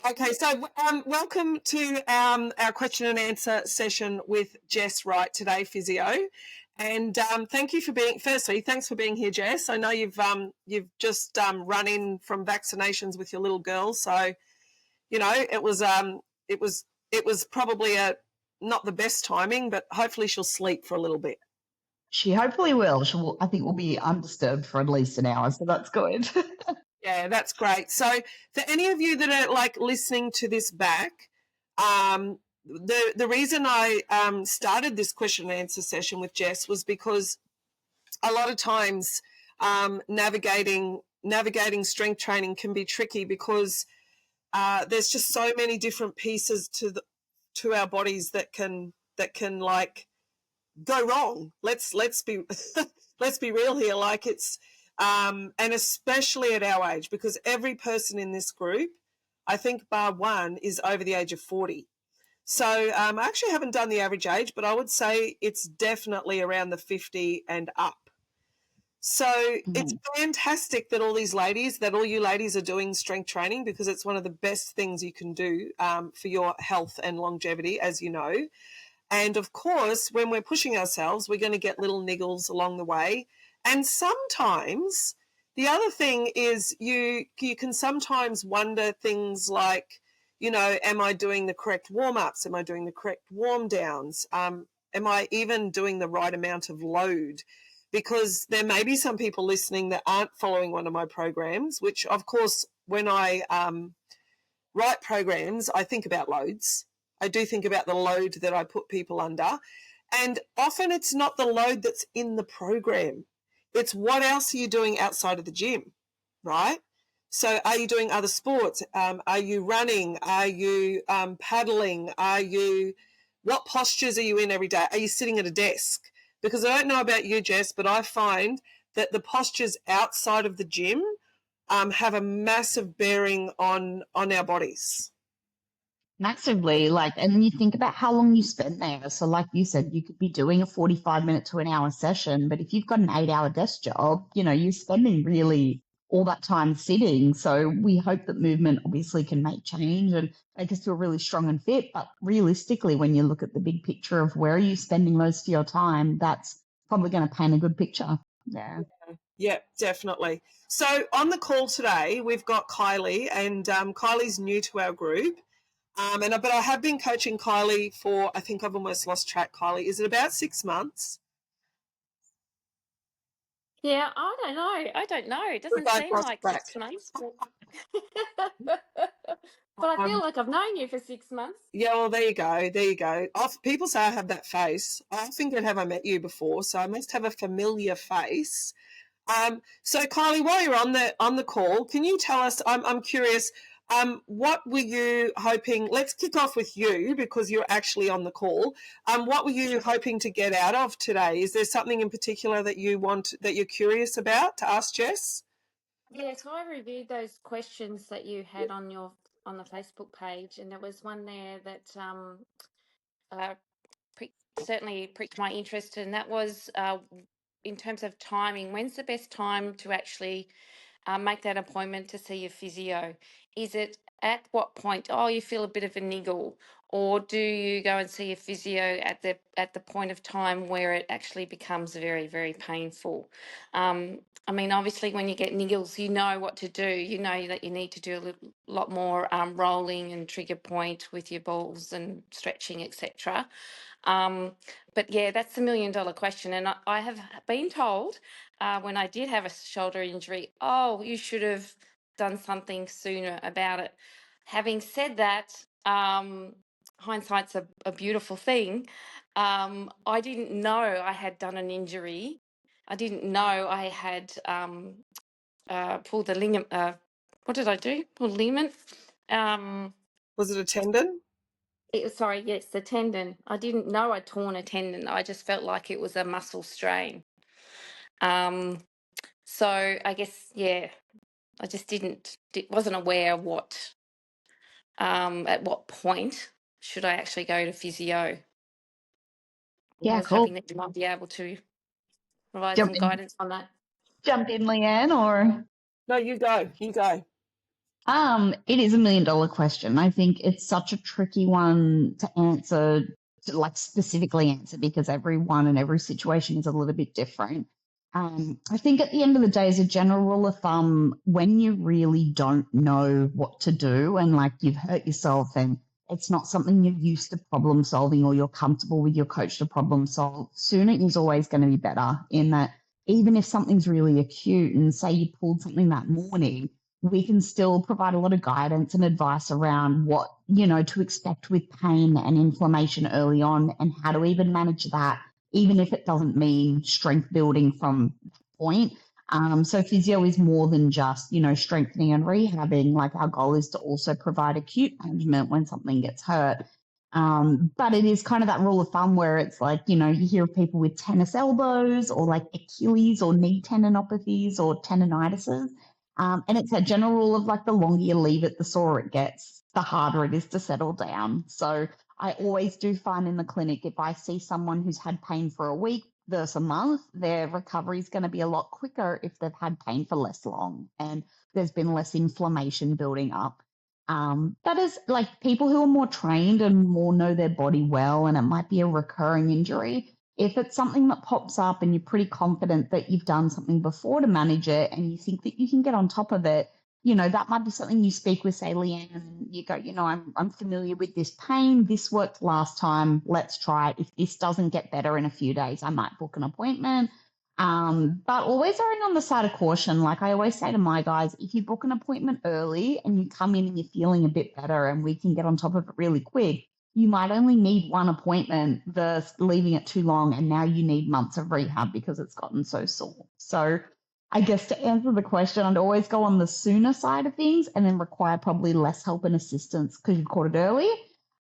Okay, so welcome to our question and answer session with Jess Wright today, physio. And thank you for thanks for being here, Jess. I know you've just run in from vaccinations with your little girl, so it was probably not the best timing, but hopefully she'll sleep for a little bit. She hopefully will. I think we'll be undisturbed for at least an hour, so that's good. Yeah, that's great. So for any of you that are like listening to this back, the reason I started this question and answer session with Jess was because a lot of times navigating strength training can be tricky because there's just so many different pieces to our bodies that can like go wrong. Let's be let's be real here. Like it's and especially at our age, because every person in this group, I think bar one, is over the age of 40. So I actually haven't done the average age, but I would say it's definitely around the 50 and up. So it's fantastic that all you ladies are doing strength training, because it's one of the best things you can do for your health and longevity, as you know. And of course, when we're pushing ourselves, we're going to get little niggles along the way. And sometimes the other thing is you can sometimes wonder things like, am I doing the correct warm-ups? Am I doing the correct warm-downs? Am I even doing the right amount of load? Because there may be some people listening that aren't following one of my programs, which, of course, when I write programs, I think about loads. I do think about the load that I put people under. And often it's not the load that's in the program. It's what else are you doing outside of the gym, right? So are you doing other sports? Are you running? Are you paddling? What postures are you in every day? Are you sitting at a desk? Because I don't know about you, Jess, but I find that the postures outside of the gym have a massive bearing on our bodies. Massively, and then you think about how long you spend there. So like you said, you could be doing a 45-minute to an hour session, but if you've got an 8-hour desk job, you're spending really all that time sitting. So we hope that movement obviously can make change and make us feel really strong and fit. But realistically, when you look at the big picture of where are you spending most of your time, that's probably going to paint a good picture. Yeah, definitely. So on the call today, we've got Kylie, and Kylie's new to our group. But I have been coaching Kylie for, I think I've almost lost track, Kylie. Is it about 6 months? Yeah, I don't know. It doesn't seem like 6 months. But I feel like I've known you for 6 months. Yeah, well, there you go. People say I have that face. I often have I met you before, so I must have a familiar face. So Kylie, while you're on the call, can you tell us? I'm curious. What were you hoping? Let's kick off with you, because you're actually on the call. What were you hoping to get out of today? Is there something in particular that you're curious about to ask Jess? Yeah, so I reviewed those questions that you had on the Facebook page, and there was one there that certainly piqued my interest, and that was in terms of timing. When's the best time to actually make that appointment to see your physio? Is it at what point, you feel a bit of a niggle, or do you go and see your physio at the point of time where it actually becomes very, very painful? Obviously, when you get niggles, you know what to do. You know that you need to do a lot more rolling and trigger point with your balls and stretching, etc. But yeah, that's the $1 million question. And I have been told when I did have a shoulder injury, you should have done something sooner about it. Having said that, hindsight's a beautiful thing. I didn't know I had done an injury. I didn't know I had pulled the ligament. What did I do? Pulled ligament. Was it a tendon? Yes, the tendon. I didn't know I'd torn a tendon. I just felt like it was a muscle strain. So I guess, I just wasn't aware what, at what point should I actually go to physio. Yeah, I was hoping that you might be able to provide some guidance on that. Jump in, Leanne, or? No, you go. It is $1 million question. I think it's such a tricky one to answer, to like specifically answer, because everyone and every situation is a little bit different. I think at the end of the day, as a general rule of thumb, when you really don't know what to do and like you've hurt yourself and it's not something you're used to problem solving or you're comfortable with your coach to problem solve, sooner is always going to be better in that even if something's really acute and say you pulled something that morning, we can still provide a lot of guidance and advice around what, to expect with pain and inflammation early on and how to even manage that, even if it doesn't mean strength building from that point. So physio is more than just, strengthening and rehabbing. Like our goal is to also provide acute management when something gets hurt. But it is kind of that rule of thumb where it's like, you hear of people with tennis elbows or like Achilles or knee tendinopathies or tendinitises. And it's that general rule of like the longer you leave it, the sorer it gets, the harder it is to settle down. So I always do find in the clinic, if I see someone who's had pain for a week versus a month, their recovery is going to be a lot quicker if they've had pain for less long and there's been less inflammation building up. That is like people who are more trained and more know their body well, and it might be a recurring injury. If it's something that pops up and you're pretty confident that you've done something before to manage it and you think that you can get on top of it, that might be something you speak with, say, Leanne, and you go, I'm familiar with this pain. This worked last time. Let's try it. If this doesn't get better in a few days, I might book an appointment. But always erring on the side of caution. Like I always say to my guys, if you book an appointment early and you come in and you're feeling a bit better and we can get on top of it really quick, you might only need one appointment versus leaving it too long and now you need months of rehab because it's gotten so sore. So I guess to answer the question, I'd always go on the sooner side of things and then require probably less help and assistance because you caught it early.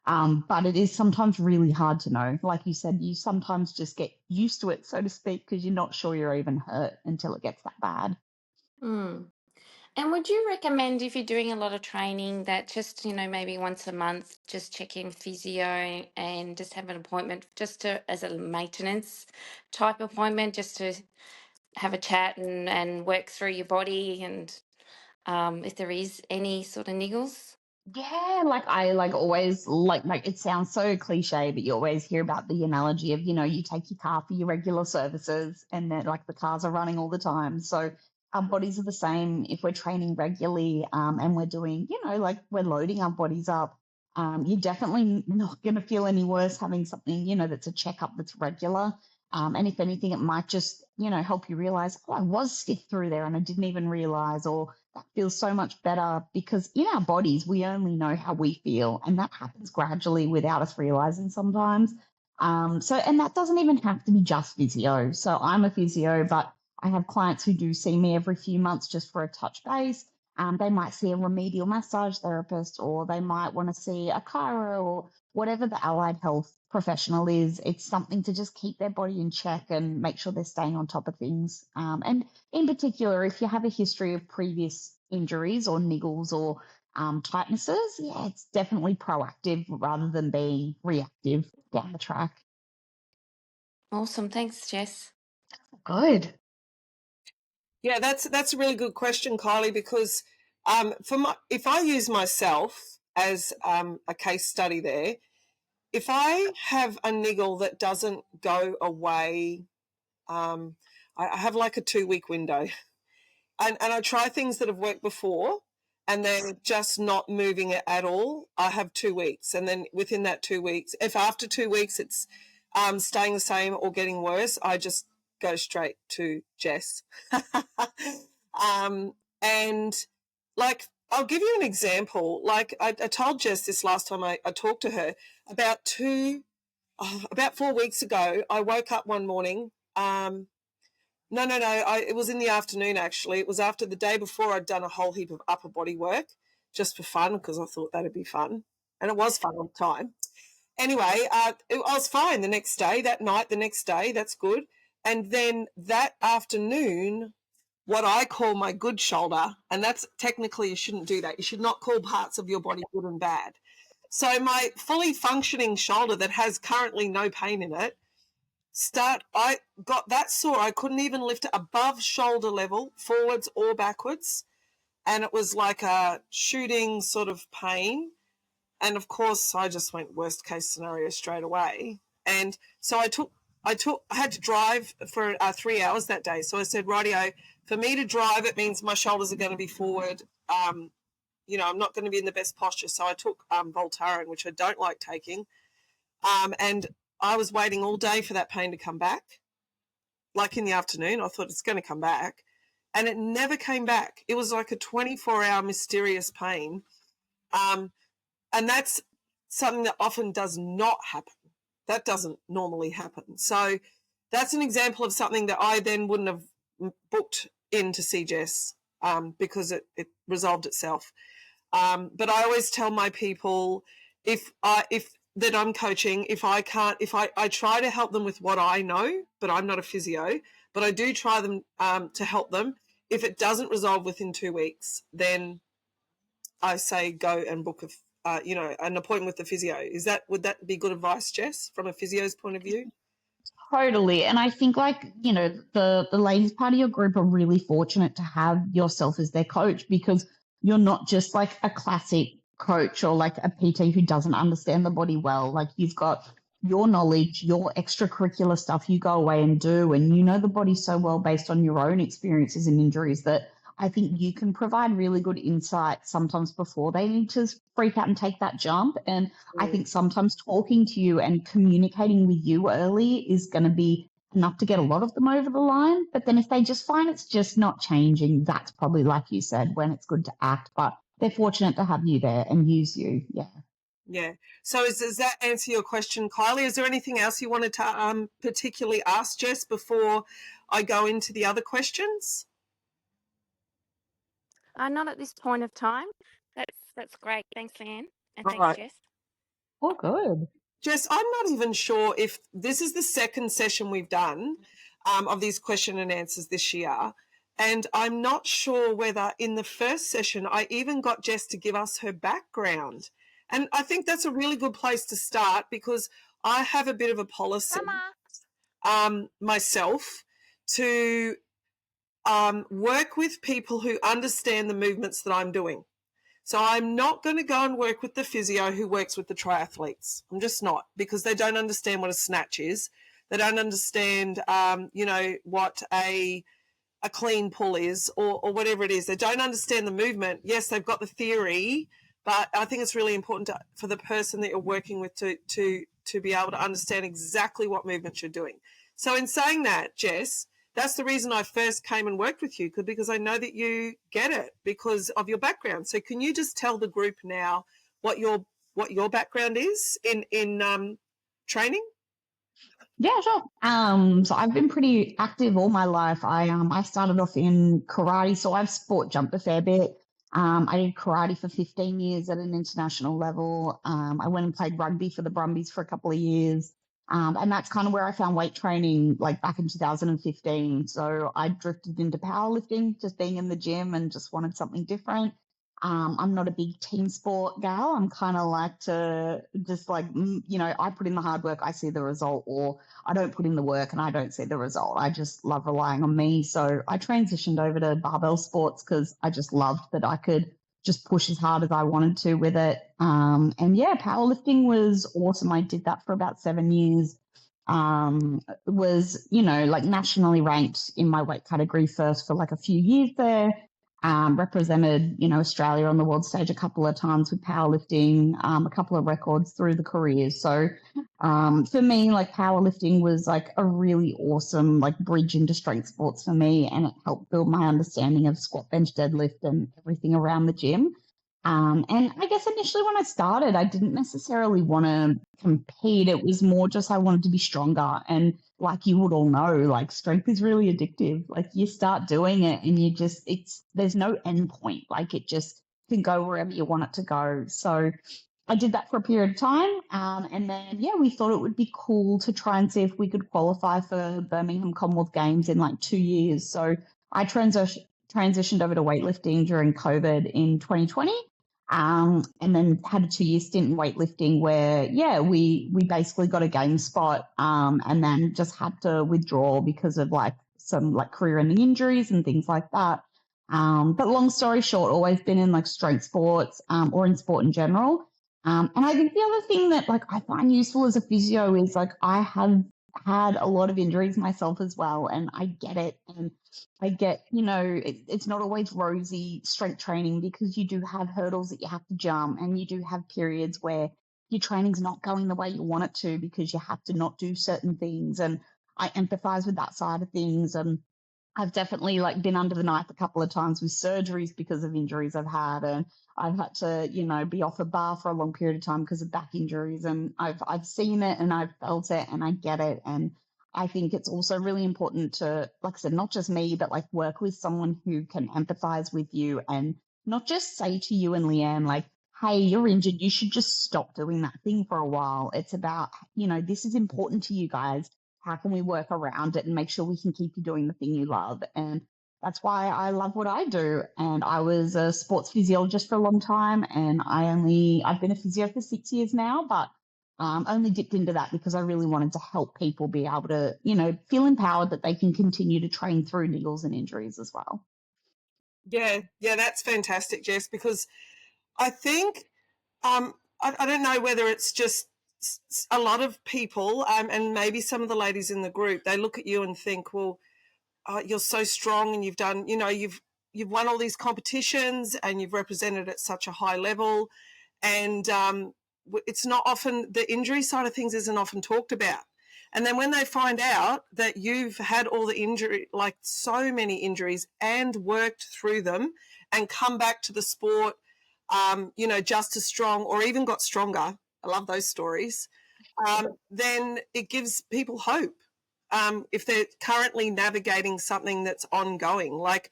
But it is sometimes really hard to know. Like you said, you sometimes just get used to it, so to speak, because you're not sure you're even hurt until it gets that bad. Mm. And would you recommend if you're doing a lot of training that just, maybe once a month, just check in physio and just have an appointment just to as a maintenance type appointment, just to have a chat and work through your body and if there is any sort of niggles? Yeah, like I like always like it sounds so cliche, but you always hear about the analogy of, you take your car for your regular services and then like the cars are running all the time. So our bodies are the same if we're training regularly, and we're doing, like we're loading our bodies up. You're definitely not going to feel any worse having something, that's a checkup that's regular. And if anything, it might just, help you realize, oh, I was stiff through there and I didn't even realize, or that feels so much better because in our bodies, we only know how we feel. And that happens gradually without us realizing sometimes. And that doesn't even have to be just physio. So I'm a physio, but I have clients who do see me every few months just for a touch base. They might see a remedial massage therapist, or they might want to see a chiro or whatever the allied health professional is. It's something to just keep their body in check and make sure they're staying on top of things. And in particular, if you have a history of previous injuries or niggles or tightnesses, yeah, it's definitely proactive rather than being reactive down the track. Awesome. Thanks, Jess. Good. Yeah, that's a really good question, Kylie, because if I use myself as a case study there, if I have a niggle that doesn't go away, I have like a 2-week window, and I try things that have worked before, and then just not moving it at all. I have 2 weeks, and then within that 2 weeks, if after 2 weeks it's staying the same or getting worse, I just go straight to Jess. And like, I'll give you an example. Like I told Jess this last time I talked to her about 4 weeks ago. I woke up one morning. No. It was in the afternoon, actually. It was after the day before I'd done a whole heap of upper body work just for fun because I thought that'd be fun. And it was fun at the time. Anyway, I was fine the next day, that night, the next day. That's good. And then that afternoon, what I call my good shoulder, and that's technically you shouldn't do that. You should not call parts of your body good and bad. So my fully functioning shoulder that has currently no pain in it, I got that sore. I couldn't even lift it above shoulder level, forwards or backwards. and it was like a shooting sort of pain. And of course, I just went worst case scenario straight away. And so I had to drive for 3 hours that day. So I said, rightio, for me to drive, it means my shoulders are going to be forward. You know, I'm not going to be in the best posture. So I took Voltaren, which I don't like taking. And I was waiting all day for that pain to come back. Like in the afternoon, I thought it's going to come back. And it never came back. It was like a 24-hour mysterious pain. And that's something that often does not happen. That doesn't normally happen. So that's an example of something that I then wouldn't have booked in to see Jess because it resolved itself. But I always tell my people if that I'm coaching, I try to help them with what I know, but I'm not a physio, but I do try them to help them. If it doesn't resolve within 2 weeks, then I say go and book an appointment with the physio. Would that be good advice, Jess, from a physio's point of view? Totally. And I think the ladies part of your group are really fortunate to have yourself as their coach, because you're not just like a classic coach or like a PT who doesn't understand the body well. Like, you've got your knowledge, your extracurricular stuff you go away and do, and you know the body so well based on your own experiences and injuries that I think you can provide really good insight sometimes before they need to freak out and take that jump. And I think sometimes talking to you and communicating with you early is going to be enough to get a lot of them over the line. But then if they just find it's just not changing, that's probably, like you said, when it's good to act. But they're fortunate to have you there and use you. Yeah. Yeah. So does that answer your question, Kylie? Is there anything else you wanted to particularly ask Jess before I go into the other questions? Not at this point of time. That's great. Thanks, Anne. And All thanks, right. Jess. Oh, good. Jess, I'm not even sure if this is the second session we've done of these question and answers this year. And I'm not sure whether in the first session I even got Jess to give us her background. And I think that's a really good place to start, because I have a bit of a policy myself to work with people who understand the movements that I'm doing. So I'm not going to go and work with the physio who works with the triathletes. I'm just not, because they don't understand what a snatch is. They don't understand, what a clean pull is or whatever it is. They don't understand the movement. Yes, they've got the theory, but I think it's really important for the person that you're working with to be able to understand exactly what movements you're doing. So in saying that, Jess, that's the reason I first came and worked with you, because I know that you get it because of your background. So can you just tell the group now what your background is in training? Yeah, sure. So I've been pretty active all my life. I started off in karate, so I've sport jumped a fair bit. I did karate for 15 years at an international level. I went and played rugby for the Brumbies for a couple of years. And that's kind of where I found weight training, like back in 2015. So I drifted into powerlifting, just being in the gym and just wanted something different. I'm not a big team sport gal. I'm kind of like to just like, I put in the hard work, I see the result, or I don't put in the work and I don't see the result. I just love relying on me. So I transitioned over to barbell sports because I just loved that I could just push as hard as I wanted to with it. And yeah, powerlifting was awesome. I did that for about 7 years. Was, like nationally ranked in my weight category first for like a few years there. Represented, Australia on the world stage a couple of times with powerlifting, a couple of records through the careers. So for me, like powerlifting was like a really awesome like bridge into strength sports for me, and it helped build my understanding of squat, bench, deadlift and everything around the gym. And I guess initially when I started, I didn't necessarily want to compete. It was more just I wanted to be stronger. And like you would all know, like strength is really addictive. Like you start doing it and there's no end point. Like it just can go wherever you want it to go. So I did that for a period of time. And then, we thought it would be cool to try and see if we could qualify for Birmingham Commonwealth Games in like 2 years. So I transitioned over to weightlifting during COVID in 2020. And then had a 2-year stint in weightlifting where, we basically got a game spot and then just had to withdraw because of like some like career-ending injuries and things like that. But long story short, always been in like strength sports or in sport in general. And I think the other thing that like I find useful as a physio is like I have had a lot of injuries myself as well, and I get it. And I get, it's not always rosy strength training because you do have hurdles that you have to jump, and you do have periods where your training's not going the way you want it to because you have to not do certain things. And I empathize with that side of things. And I've definitely like been under the knife a couple of times with surgeries because of injuries I've had, and I've had to, be off a bar for a long period of time because of back injuries, and I've seen it and I've felt it and I get it. And I think it's also really important to, like I said, not just me, but like work with someone who can empathize with you and not just say to you and Leanne, like, hey, you're injured, you should just stop doing that thing for a while. It's about, this is important to you guys. How can we work around it and make sure we can keep you doing the thing you love? And that's why I love what I do. And I was a sports physiologist for a long time, and I've been a physio for 6 years now, but only dipped into that because I really wanted to help people be able to, feel empowered that they can continue to train through niggles and injuries as well. Yeah, that's fantastic, Jess, because I think I don't know whether it's just a lot of people and maybe some of the ladies in the group, they look at you and think, well, you're so strong and you've done, you've won all these competitions and you've represented at such a high level. And it's not often, the injury side of things isn't often talked about. And then when they find out that you've had all the injury, like so many injuries, and worked through them and come back to the sport, just as strong or even got stronger, I love those stories, then it gives people hope. If they're currently navigating something that's ongoing, like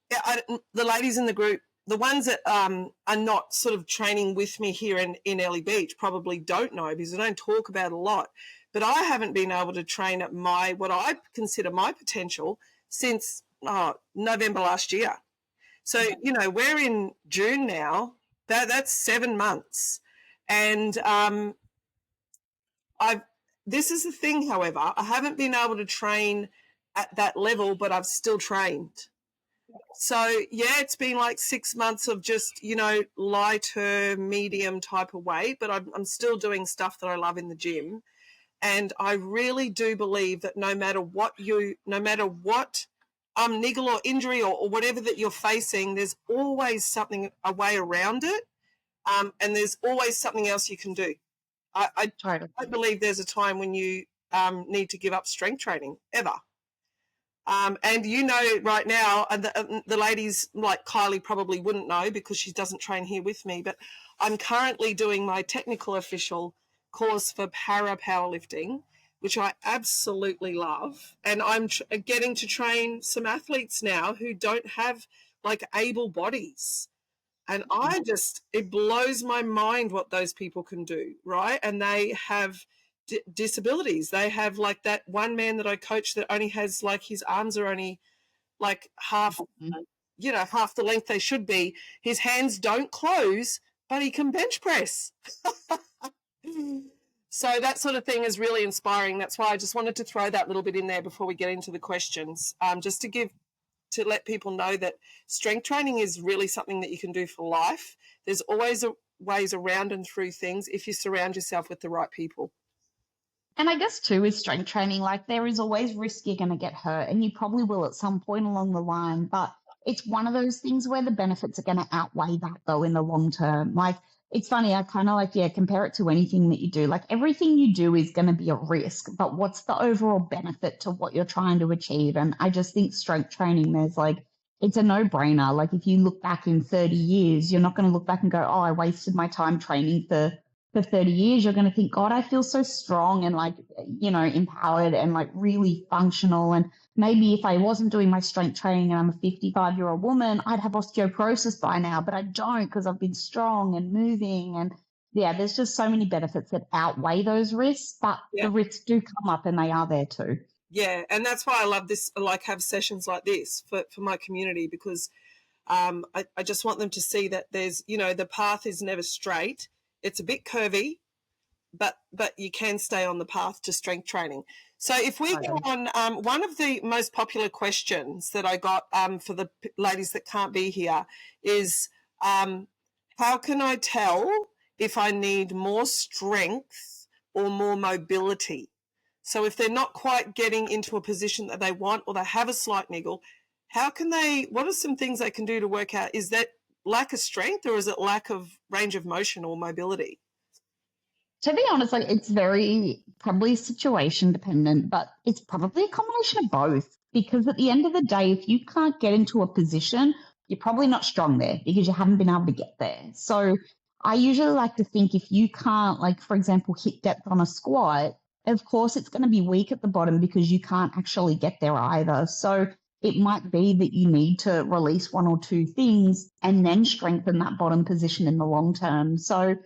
the ladies in the group, the ones that are not sort of training with me here in Ellie Beach probably don't know because I don't talk about it a lot, but I haven't been able to train at what I consider my potential since November last year. So, we're in June now. That's 7 months. And this is the thing, however, I haven't been able to train at that level, but I've still trained. So, yeah, it's been like 6 months of just, lighter, medium type of weight, but I'm still doing stuff that I love in the gym. And I really do believe that no matter what niggle or injury or whatever that you're facing, there's always a way around it. And there's always something else you can do. I don't believe there's a time when you need to give up strength training ever. And right now, the ladies like Kylie probably wouldn't know because she doesn't train here with me, but I'm currently doing my technical official course for para powerlifting, which I absolutely love. And I'm getting to train some athletes now who don't have like able bodies. And it blows my mind what those people can do, right? And they have disabilities. They have like that one man that I coach that only has like his arms are only like half the length they should be. His hands don't close, but he can bench press. So that sort of thing is really inspiring. That's why I just wanted to throw that little bit in there before we get into the questions, just to let people know that strength training is really something that you can do for life. There's always ways around and through things if you surround yourself with the right people. And I guess too with strength training, like there is always risk you're going to get hurt, and you probably will at some point along the line, but it's one of those things where the benefits are going to outweigh that though in the long term. Like it's funny, I kind of compare it to anything that you do. Like everything you do is going to be a risk, but what's the overall benefit to what you're trying to achieve? And I just think strength training, it's a no-brainer. Like if you look back in 30 years, you're not going to look back and go, oh, I wasted my time training for 30 years. You're going to think, God, I feel so strong and empowered and really functional. And maybe if I wasn't doing my strength training and I'm a 55-year-old woman, I'd have osteoporosis by now, but I don't because I've been strong and moving. And yeah, there's just so many benefits that outweigh those risks, but the risks do come up and they are there too. Yeah, and that's why I love this, have sessions like this for my community, because I just want them to see that there's, the path is never straight. It's a bit curvy, but you can stay on the path to strength training. So if we go on, one of the most popular questions that I got for the ladies that can't be here is, how can I tell if I need more strength or more mobility? So if they're not quite getting into a position that they want, or they have a slight niggle, what are some things they can do to work out, is that lack of strength or is it lack of range of motion or mobility? To be honest, like it's very probably situation dependent, but it's probably a combination of both. Because at the end of the day, if you can't get into a position, you're probably not strong there because you haven't been able to get there. So I usually like to think if you can't, like, for example, hit depth on a squat, of course it's going to be weak at the bottom because you can't actually get there either. So it might be that you need to release one or two things and then strengthen that bottom position in the long term. So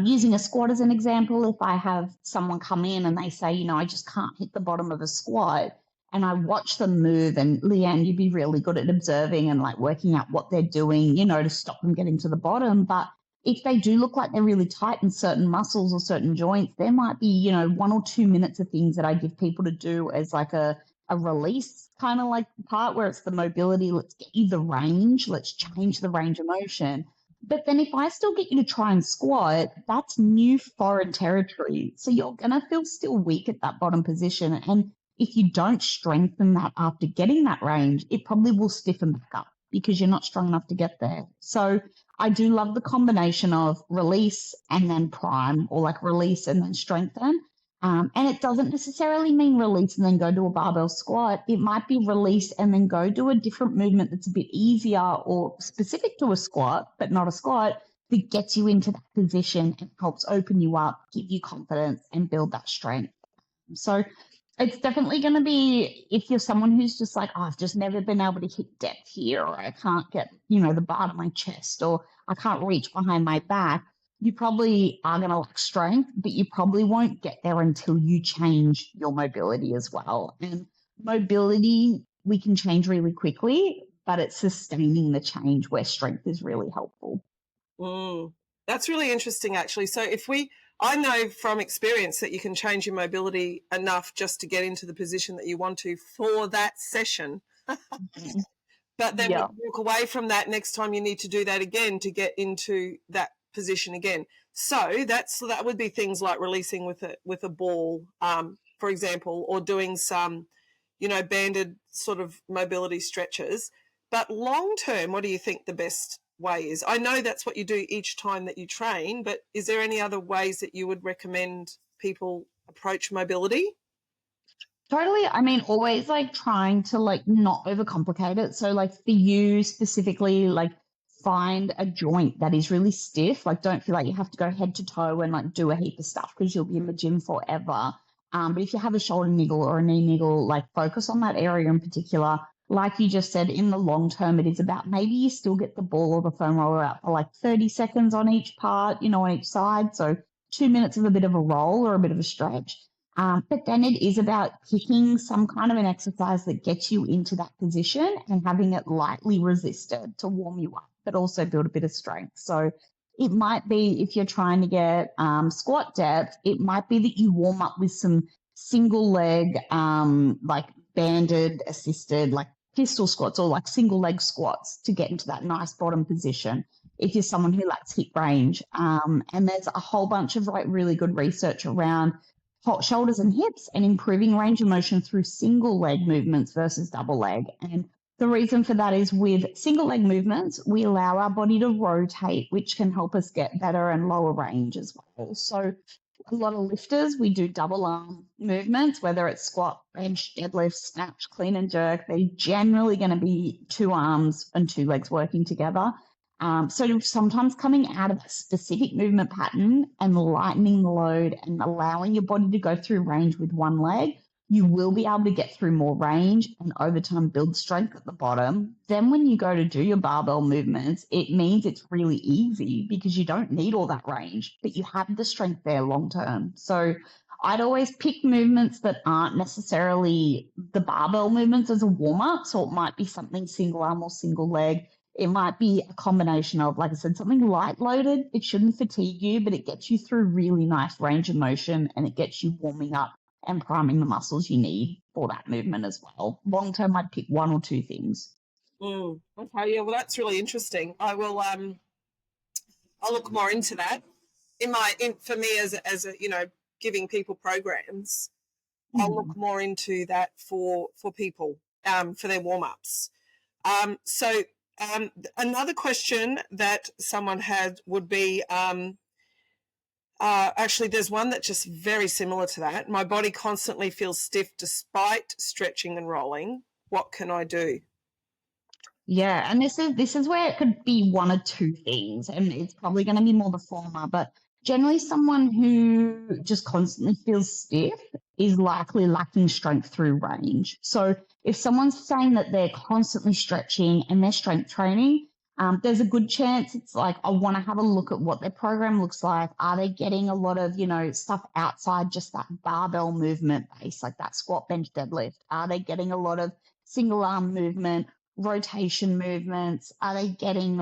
using a squat as an example, if I have someone come in and they say, you know, I just can't hit the bottom of a squat, and I watch them move, and Leanne, you'd be really good at observing and like working out what they're doing, you know, to stop them getting to the bottom. But if they do look like they're really tight in certain muscles or certain joints, there might be, you know, 1 or 2 minutes of things that I give people to do as like a release kind of like part where it's the mobility. Let's get you the range. Let's change the range of motion. But then if I still get you to try and squat, that's new foreign territory. So you're going to feel still weak at that bottom position. And if you don't strengthen that after getting that range, it probably will stiffen back up because you're not strong enough to get there. So I do love the combination of release and then prime, or like release and then strengthen. And it doesn't necessarily mean release and then go do a barbell squat. It might be release and then go do a different movement that's a bit easier or specific to a squat, but not a squat, that gets you into that position and helps open you up, give you confidence, and build that strength. So it's definitely going to be, if you're someone who's just like, oh, I've just never been able to hit depth here, or I can't get, you know, the bar to my chest, or I can't reach behind my back, you probably are going to lack strength, but you probably won't get there until you change your mobility as well. And mobility, we can change really quickly, but it's sustaining the change where strength is really helpful. That's really interesting, actually. So I know from experience that you can change your mobility enough just to get into the position that you want to for that session. But then walk away from that next time you need to do that again to get into that position again. So that would be things like releasing with a ball, for example, or doing some, you know, banded sort of mobility stretches. But long term, what do you think the best way is? I know that's what you do each time that you train, but is there any other ways that you would recommend people approach mobility? Totally. I mean, always like trying to like not overcomplicate it. So like for you specifically, like find a joint that is really stiff. Like don't feel like you have to go head to toe and like do a heap of stuff because you'll be in the gym forever. But if you have a shoulder niggle or a knee niggle, like focus on that area in particular. Like you just said, in the long term, it is about maybe you still get the ball or the foam roller out for like 30 seconds on each part, you know, on each side. So 2 minutes of a bit of a roll or a bit of a stretch. But then it is about picking some kind of an exercise that gets you into that position and having it lightly resisted to warm you up, but also build a bit of strength. So it might be, if you're trying to get squat depth, it might be that you warm up with some single leg, like banded assisted, like pistol squats or like single leg squats to get into that nice bottom position if you're someone who lacks hip range. And there's a whole bunch of like really good research around shoulders and hips and improving range of motion through single leg movements versus double leg. And the reason for that is with single leg movements, we allow our body to rotate, which can help us get better and lower range as well. So a lot of lifters, we do double arm movements, whether it's squat, bench, deadlift, snatch, clean and jerk. They're generally going to be 2 arms and 2 legs working together. So sometimes coming out of a specific movement pattern and lightening the load and allowing your body to go through range with one leg, you will be able to get through more range and over time build strength at the bottom. Then when you go to do your barbell movements, it means it's really easy because you don't need all that range, but you have the strength there long term. So I'd always pick movements that aren't necessarily the barbell movements as a warm-up. So it might be something single arm or single leg. It might be a combination of, like I said, something light loaded. It shouldn't fatigue you, but it gets you through really nice range of motion and it gets you warming up and priming the muscles you need for that movement as well. Long term, I'd pick one or two things. Okay, yeah, well, that's really interesting. I will I'll look more into that. For me as a giving people programs, I'll look more into that for people for their warm ups. So another question that someone had would be actually there's one that's just very similar to that. My body constantly feels stiff despite stretching and rolling. What can I do? Yeah, and this is where it could be one or two things, and it's probably going to be more the former, but generally someone who just constantly feels stiff is likely lacking strength through range. So if someone's saying that they're constantly stretching and they're strength training, there's a good chance it's like, I want to have a look at what their program looks like. Are they getting a lot of, stuff outside just that barbell movement base, like that squat, bench, deadlift? Are they getting a lot of single arm movement, rotation movements? Are they getting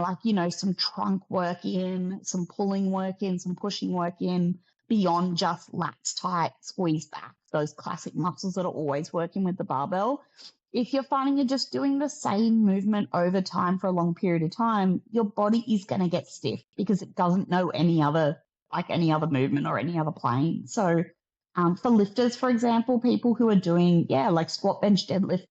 some trunk work in, some pulling work in, some pushing work in beyond just lats tight, squeeze back, those classic muscles that are always working with the barbell? If you're finding you're just doing the same movement over time for a long period of time, your body is going to get stiff because it doesn't know any other movement or any other plane. So for lifters, for example, people who are doing, like squat, bench, deadlift,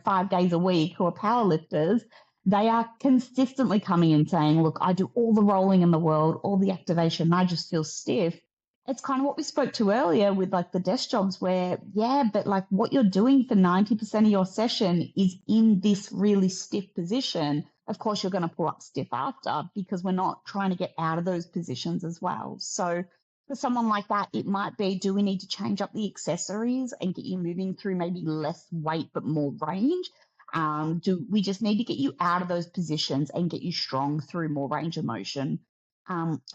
5 days a week, who are power lifters, they are consistently coming and saying, look, I do all the rolling in the world, all the activation, and I just feel stiff. It's kind of what we spoke to earlier with like the desk jobs where, but like what you're doing for 90% of your session is in this really stiff position. Of course, you're going to pull up stiff after because we're not trying to get out of those positions as well. So for someone like that, it might be, do we need to change up the accessories and get you moving through maybe less weight but more range? Do we just need to get you out of those positions and get you strong through more range of motion?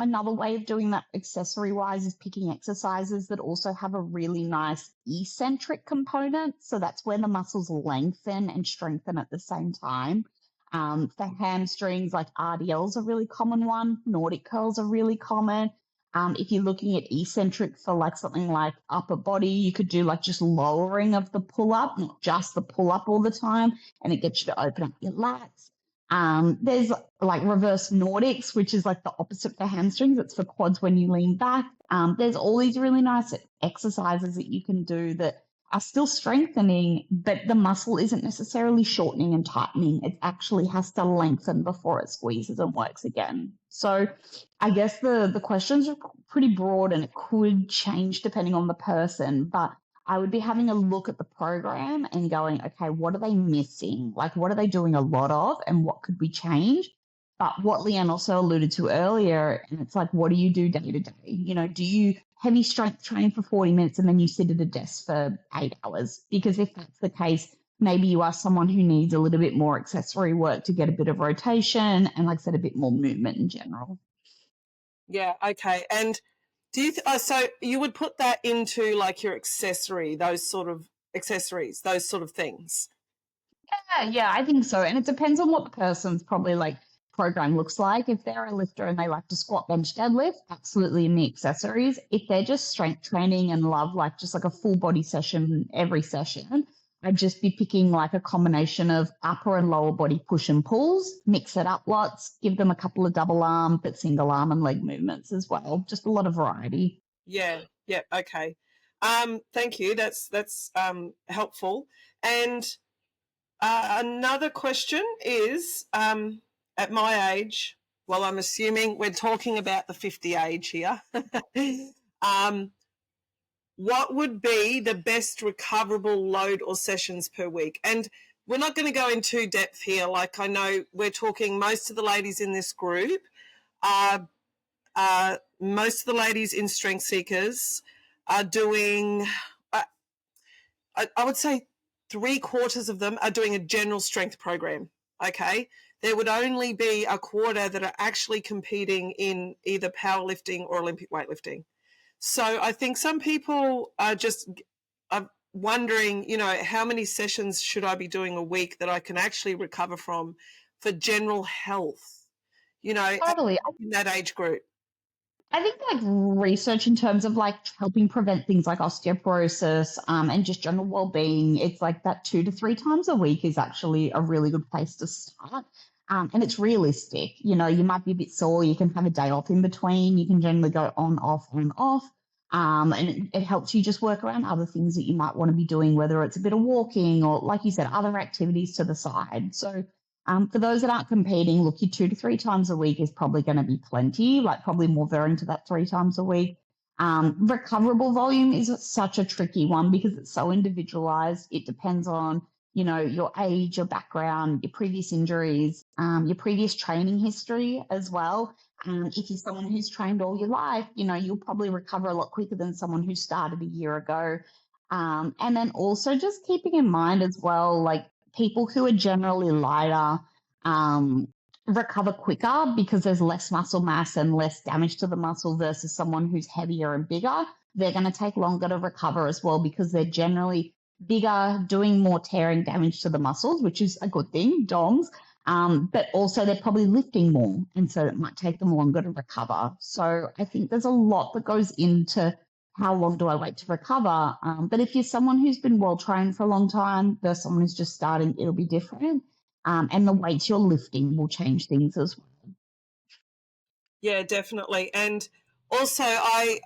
Another way of doing that accessory wise is picking exercises that also have a really nice eccentric component. So that's where the muscles lengthen and strengthen at the same time. For hamstrings, like RDLs are a really common one. Nordic curls are really common. If you're looking at eccentric for like something like upper body, you could do like just lowering of the pull up, not just the pull up all the time, and it gets you to open up your lats. There's like reverse Nordics, which is like the opposite for hamstrings. It's for quads when you lean back. There's all these really nice exercises that you can do that are still strengthening, but the muscle isn't necessarily shortening and tightening. It actually has to lengthen before it squeezes and works again. So I guess the questions are pretty broad and it could change depending on the person, but I would be having a look at the program and going, okay, what are they missing? Like, what are they doing a lot of and what could we change? But what Leanne also alluded to earlier, and it's like, what do you do day to day? Do you heavy strength train for 40 minutes and then you sit at a desk for 8 hours? Because if that's the case, maybe you are someone who needs a little bit more accessory work to get a bit of rotation and, like I said, a bit more movement in general. Yeah, okay. And do you so you would put that into like your accessory, those sort of accessories, those sort of things? Yeah, I think so. And it depends on what the person's probably like program looks like. If they're a lifter and they like to squat, bench, deadlift, absolutely in the accessories. If they're just strength training and love like just like a full body session every session, I'd just be picking like a combination of upper and lower body push and pulls, mix it up lots, give them a couple of double arm, but single arm and leg movements as well. Just a lot of variety. Yeah, okay. Thank you. That's helpful. And another question is, at my age, well, I'm assuming we're talking about the 50 age here. What would be the best recoverable load or sessions per week? And we're not going to go into depth here. Like, I know we're talking, most of the ladies in this group are, most of the ladies in Strength Seekers are doing, I would say 3/4 of them are doing a general strength program. Okay. There would only be a quarter that are actually competing in either powerlifting or Olympic weightlifting. So I think some people are just wondering, how many sessions should I be doing a week that I can actually recover from for general health, Totally. in that age group? I think like research in terms of like helping prevent things like osteoporosis and just general well-being, it's like that 2 to 3 times a week is actually a really good place to start. And it's realistic. You know, you might be a bit sore, you can have a day off in between, you can generally go on, off, on, off. And it helps you just work around other things that you might want to be doing, whether it's a bit of walking or, like you said, other activities to the side. So for those that aren't competing, look, your 2 to 3 times a week is probably going to be plenty, like probably more veering to that 3 times a week. Recoverable volume is such a tricky one because it's so individualized. It depends on, you know, your age, your background, your previous injuries, your previous training history as well. If you're someone who's trained all your life, you know, you'll probably recover a lot quicker than someone who started a year ago. And then also just keeping in mind as well, like people who are generally lighter recover quicker because there's less muscle mass and less damage to the muscle versus someone who's heavier and bigger. They're going to take longer to recover as well because they're generally bigger, doing more tearing damage to the muscles, which is a good thing, DOMs. But also they're probably lifting more, and so it might take them longer to recover. So I think there's a lot that goes into how long do I wait to recover. But if you're someone who's been well trained for a long time versus someone who's just starting, it'll be different. And the weights you're lifting will change things as well. Yeah, definitely. And also, I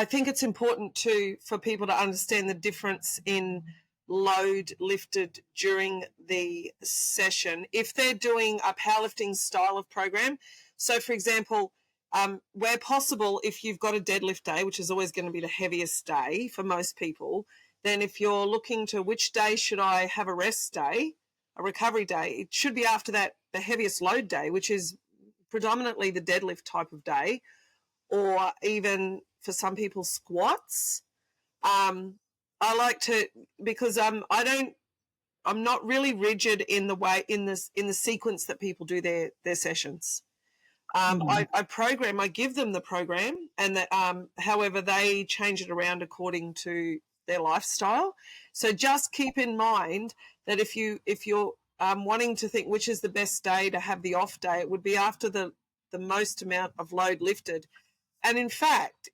think it's important for people to understand the difference in load lifted during the session if they're doing a powerlifting style of program. So, for example, where possible, if you've got a deadlift day, which is always going to be the heaviest day for most people, then if you're looking to which day should I have a rest day, a recovery day, it should be after that, the heaviest load day, which is predominantly the deadlift type of day, or even for some people squats. I like to, because I'm not really rigid in the way in the sequence that people do their sessions. I give them the program, and that however they change it around according to their lifestyle. So just keep in mind that if you're wanting to think which is the best day to have the off day, it would be after the most amount of load lifted. And in fact,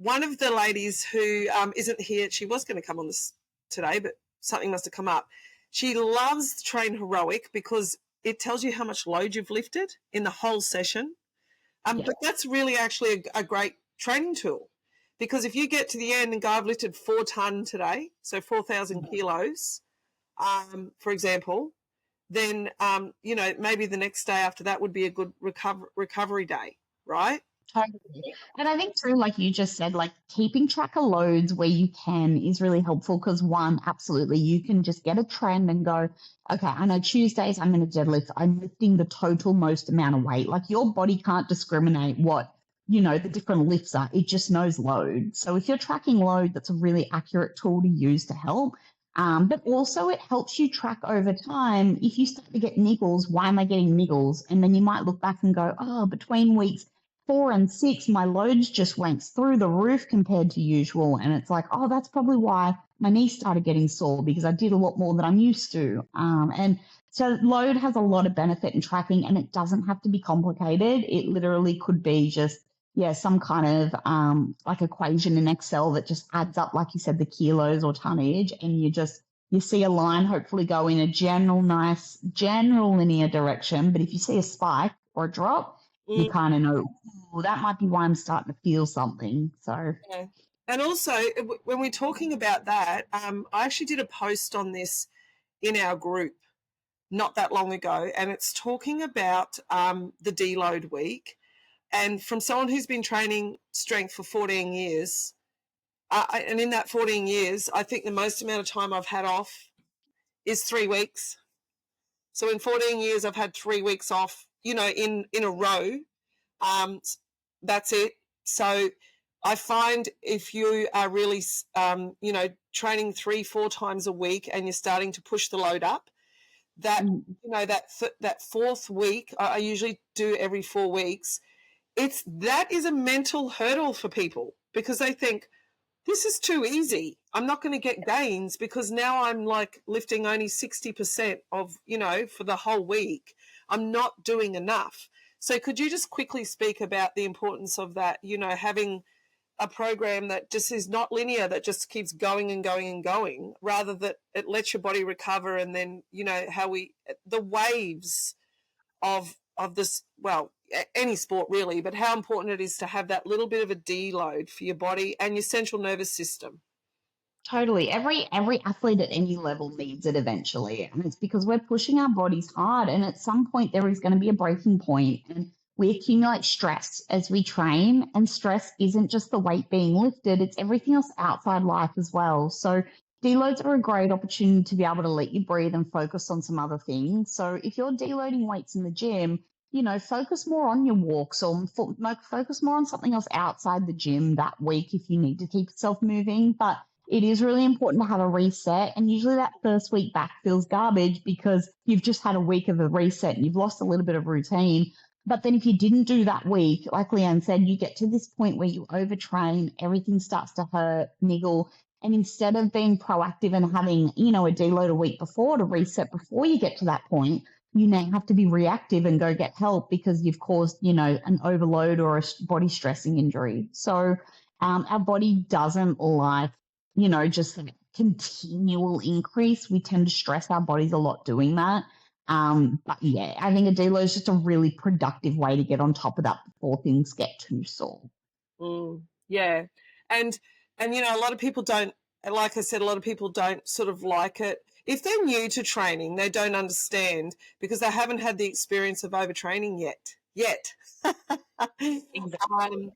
one of the ladies who isn't here, she was going to come on this today, but something must have come up. She loves Train Heroic because it tells you how much load you've lifted in the whole session. But that's really actually a great training tool, because if you get to the end and go, I've lifted 4 ton today, so 4,000 kilos, for example, then, you know, maybe the next day after that would be a good recovery day, right? Totally. And I think too, like you just said, like keeping track of loads where you can is really helpful because one, absolutely, you can just get a trend and go, okay, I know Tuesdays I'm going to deadlift. I'm lifting the total most amount of weight. Like your body can't discriminate what, you know, the different lifts are. It just knows load. So if you're tracking load, that's a really accurate tool to use to help. But also it helps you track over time. If you start to get niggles, why am I getting niggles? And then you might look back and go, oh, between weeks 4 and 6, my loads just went through the roof compared to usual. And it's like, oh, that's probably why my knee started getting sore because I did a lot more than I'm used to. And so load has a lot of benefit in tracking, and it doesn't have to be complicated. It literally could be just, some kind of like equation in Excel that just adds up, like you said, the kilos or tonnage, and you see a line hopefully go in a nice general linear direction. But if you see a spike or a drop, you kind of know, well, that might be why I'm starting to feel something. So, yeah. And also, when we're talking about that, I actually did a post on this in our group not that long ago, and it's talking about the deload week. And from someone who's been training strength for 14 years, and in that 14 years, I think the most amount of time I've had off is 3 weeks. So in 14 years, I've had 3 weeks off, you know, in a row. That's it. So I find if you are really, you know, training 3-4 times a week and you're starting to push the load up, that, you know, that fourth week, I usually do every 4 weeks. That is a mental hurdle for people because they think, this is too easy. I'm not going to get gains because now I'm like lifting only 60% of, you know, for the whole week. I'm not doing enough. So could you just quickly speak about the importance of that, you know, having a program that just is not linear, that just keeps going and going and going, rather that it lets your body recover, and then, you know, the waves of this, well, any sport really, but how important it is to have that little bit of a deload for your body and your central nervous system. Totally. Every athlete at any level needs it eventually. And it's because we're pushing our bodies hard. And at some point there is going to be a breaking point. And we accumulate stress as we train. And stress isn't just the weight being lifted, it's everything else outside life as well. So deloads are a great opportunity to be able to let you breathe and focus on some other things. So if you're deloading weights in the gym, you know, focus more on your walks or focus more on something else outside the gym that week if you need to keep yourself moving. But it is really important to have a reset. And usually that first week back feels garbage because you've just had a week of a reset and you've lost a little bit of routine. But then if you didn't do that week, like Leanne said, you get to this point where you overtrain, everything starts to hurt, niggle. And instead of being proactive and having, you know, a deload a week before to reset before you get to that point, you now have to be reactive and go get help because you've caused, you know, an overload or a body stressing injury. So our body doesn't like, you know, just a continual increase. We tend to stress our bodies a lot doing that. But yeah, I think a deload is just a really productive way to get on top of that before things get too sore. Yeah. And you know, a lot of people don't, like I said, a lot of people don't sort of like it. If they're new to training, they don't understand because they haven't had the experience of overtraining yet. Exactly.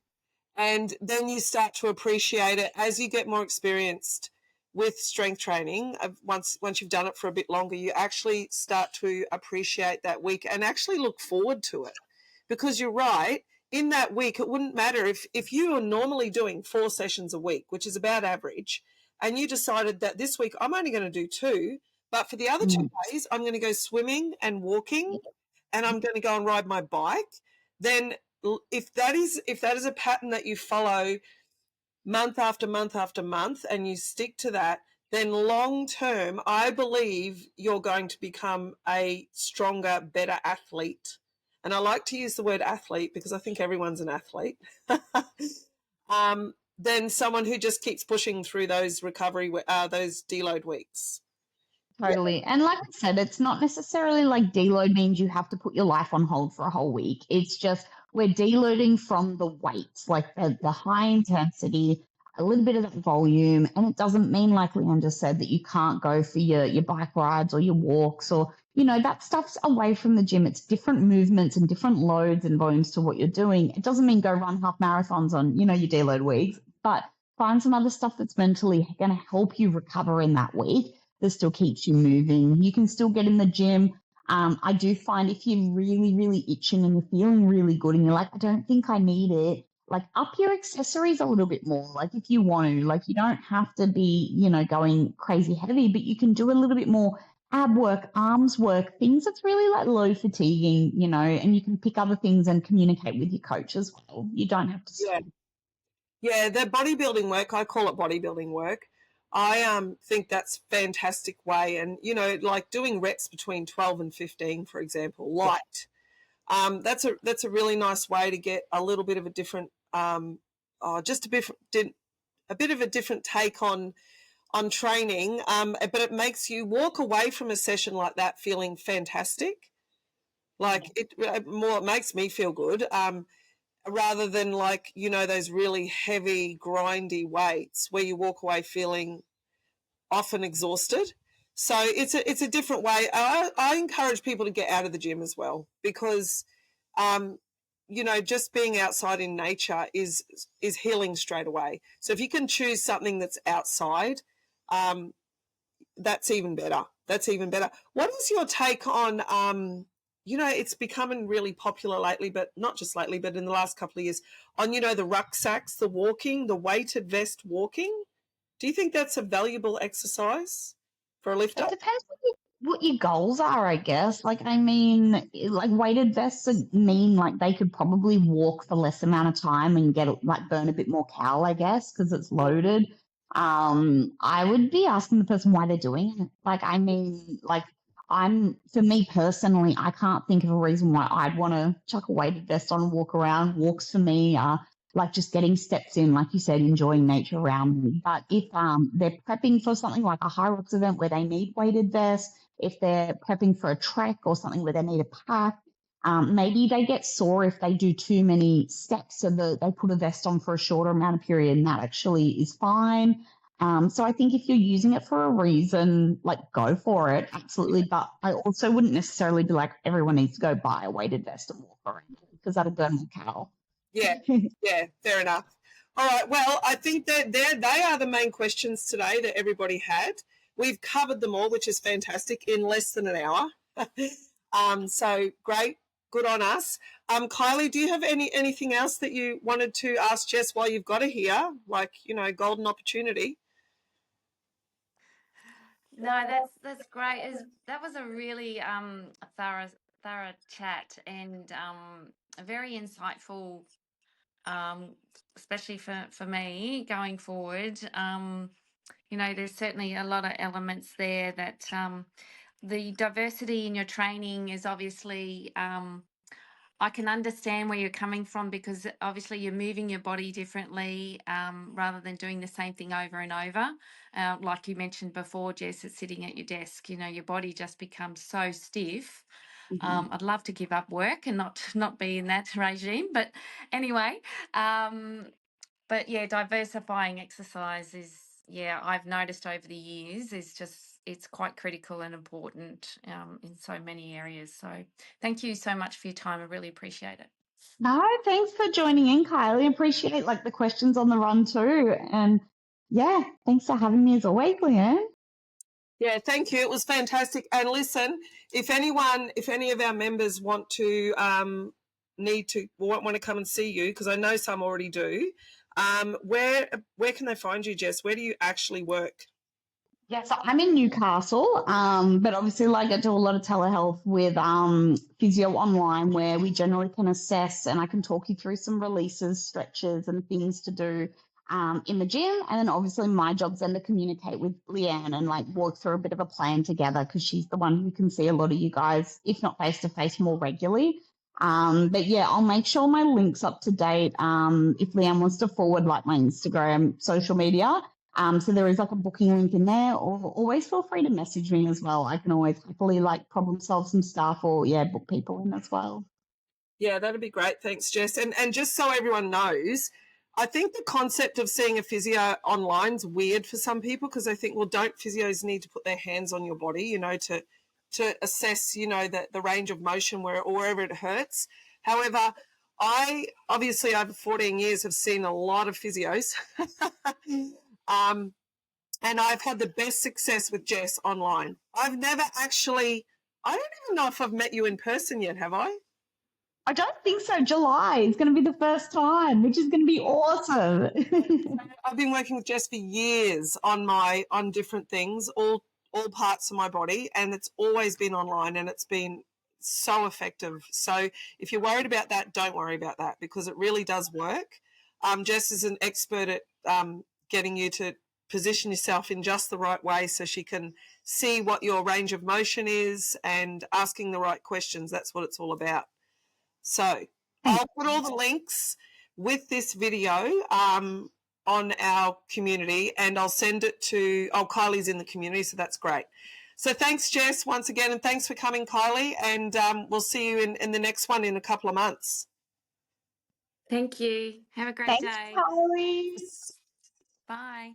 And then you start to appreciate it as you get more experienced with strength training. Once you've done it for a bit longer, you actually start to appreciate that week and actually look forward to it. Because you're right, in that week, it wouldn't matter if you are normally doing 4 sessions a week, which is about average, and you decided that this week I'm only going to do 2, but for the other 2 days, I'm going to go swimming and walking, and I'm going to go and ride my bike. Then if that is a pattern that you follow month after month after month and you stick to that, then long term, I believe you're going to become a stronger, better athlete. And I like to use the word athlete because I think everyone's an athlete. Than someone who just keeps pushing through those those deload weeks. Totally. Yeah. And like I said, it's not necessarily like deload means you have to put your life on hold for a whole week. It's just we're deloading from the weights, like the high intensity, a little bit of that volume. And it doesn't mean, like Leanne just said, that you can't go for your bike rides or your walks or, you know, that stuff's away from the gym. It's different movements and different loads and volumes to what you're doing. It doesn't mean go run half marathons on, you know, your deload weeks, but find some other stuff that's mentally going to help you recover in that week that still keeps you moving. You can still get in the gym. I do find if you're really, really itching and you're feeling really good and you're like, I don't think I need it, like up your accessories a little bit more. Like if you want to, like you don't have to be, you know, going crazy heavy, but you can do a little bit more ab work, arms work, things that's really like low fatiguing, you know, and you can pick other things and communicate with your coach as well. You don't have to. Yeah, the bodybuilding work, I call it bodybuilding work. I think that's fantastic way. And, you know, like doing reps between 12 and 15, for example, light. That's a really nice way to get a little bit of a different, just a bit of a different take on training. But it makes you walk away from a session like that feeling fantastic. Like it makes me feel good. Rather than like, you know, those really heavy, grindy weights where you walk away feeling often exhausted. So it's a different way. I encourage people to get out of the gym as well because, you know, just being outside in nature is healing straight away. So if you can choose something that's outside, that's even better. What is your take on, you know, it's becoming really popular lately, but not just lately, but in the last couple of years, on, you know, the rucksacks, the walking, the weighted vest walking. Do you think that's a valuable exercise for a lifter? It depends what your goals are, I guess. Like, I mean, like weighted vests mean like they could probably walk for less amount of time and get like burn a bit more cal, I guess, because it's loaded. I would be asking the person why they're doing it. Like, I mean, like for me personally, I can't think of a reason why I'd want to chuck a weighted vest on and walk around. Walks for me are like just getting steps in, like you said, enjoying nature around me. But if they're prepping for something like a high rocks event where they need weighted vests, if they're prepping for a trek or something where they need a pack, maybe they get sore if they do too many steps, so they put a vest on for a shorter amount of period, and that actually is fine. So I think if you're using it for a reason, like go for it, absolutely. But I also wouldn't necessarily be like everyone needs to go buy a weighted vest and walk around because that'll burn my cow. Yeah, yeah, fair enough. All right, well, I think that they are the main questions today that everybody had. We've covered them all, which is fantastic, in less than an hour. So great, good on us. Kylie, do you have anything else that you wanted to ask Jess while you've got her here? Like, golden opportunity. No, that's great. That was a really thorough chat, and very insightful, especially for me going forward. There's certainly a lot of elements there that the diversity in your training is obviously. I can understand where you're coming from, because obviously you're moving your body differently, rather than doing the same thing over and over. Like you mentioned before, Jess, it's sitting at your desk. Your body just becomes so stiff. I'd love to give up work and not be in that regime. But anyway, but yeah, diversifying exercise is, I've noticed over the years, it's quite critical and important in so many areas. So thank you so much for your time. I really appreciate it. No, thanks for joining in, Kylie. Appreciate the questions on the run too. And yeah, thanks for having me as always, Leanne. Yeah, thank you. It was fantastic. And listen, if any of our members want to want to come and see you, because I know some already do, where can they find you, Jess? Where do you actually work? Yeah, so I'm in Newcastle, but obviously I do a lot of telehealth with PHYSiO Online, where we generally can assess and I can talk you through some releases, stretches and things to do in the gym. And then obviously my job's then to communicate with Leanne and work through a bit of a plan together, because she's the one who can see a lot of you guys, if not face-to-face, more regularly. But yeah, I'll make sure my link's up to date. If Leanne wants to forward my Instagram, social media, so there is a booking link in there, or always feel free to message me as well. I can always happily problem solve some stuff or book people in as well. Yeah, that'd be great. Thanks, Jess. And just so everyone knows, I think the concept of seeing a physio online is weird for some people, because they think, well, don't physios need to put their hands on your body, to assess, the range of motion wherever it hurts. However, I obviously over 14 years have seen a lot of physios. And I've had the best success with Jess online. I've never actually, I don't even know if I've met you in person yet, have I? I don't think so. July is going to be the first time, which is going to be awesome. I've been working with Jess for years on different things, all parts of my body, and it's always been online, and it's been so effective. So if you're worried about that, don't worry about that, because it really does work. Jess is an expert at getting you to position yourself in just the right way so she can see what your range of motion is, and asking the right questions. That's what it's all about. So I'll put all the links with this video on our community, and I'll send it to, Kylie's in the community, so that's great. So thanks, Jess, once again, and thanks for coming, Kylie, and we'll see you in the next one in a couple of months. Thank you. Have a great Thanks, day. Kylie. Bye.